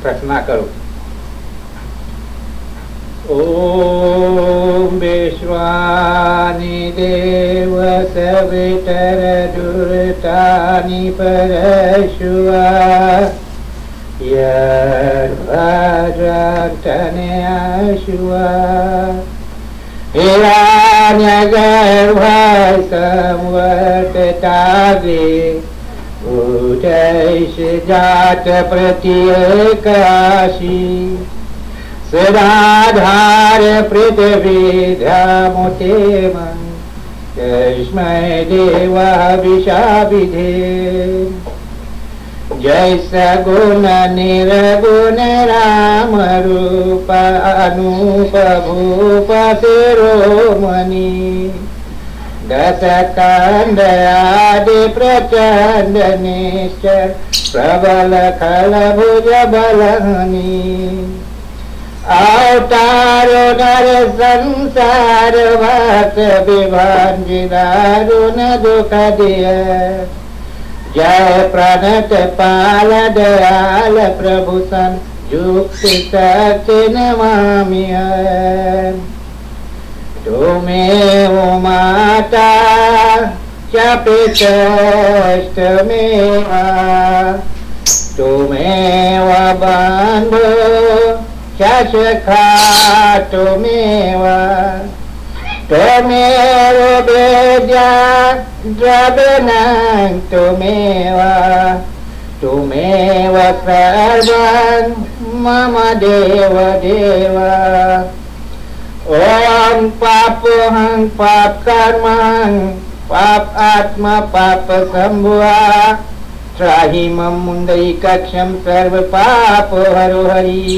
प्रार्थना करो। ओम विश्वानि देव सवितर दुर्तानि परशुवा यद्भद्रतने अशुवा हिरण्यगर्भ संवर्तताग्रे उदयश जात प्रत्येकाशी सदाधार पृथ्वी ध्यामुतेम तस्मै देवाभिषाभिधे जय सगुण निर्गुण राम रूप अनूप भूप शिरोमणि दस कंड आदि प्रचंड निश्चर प्रबल खल भुज बलहनी अवतारो नर संसार वास विभान दारुण दुख दिय जय प्रणत पाल दयाल प्रभु सन युक्ति शक्ति नमामि तुमेव माता च पितश्चमेव तुमेव बन्धु च सखा तुमेव त्वमेव वेद्या द्रविणं त्वमेव तुमेव सर्वं मम देव देव ओम पापोहं पाप कर्मं पाप आत्मा पाप संभुआ त्राहि मम मुंडरीकाक्षं सर्व पाप हरो हरि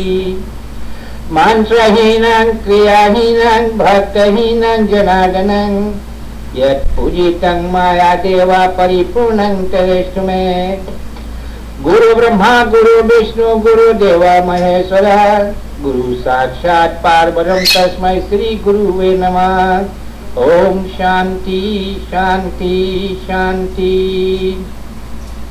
मंत्रहीनं क्रियाहीनं भक्तहीनं जनार्दनं यत् पूजितं माया देवा परिपूर्णं तदेस्तु मे गुरु ब्रह्मा गुरु विष्णु गुरु देवा महेश्वर गुरु साक्षात पारब्रह्म तस्मै श्री गुरुवे नमः। ओम शांति शांति शांति।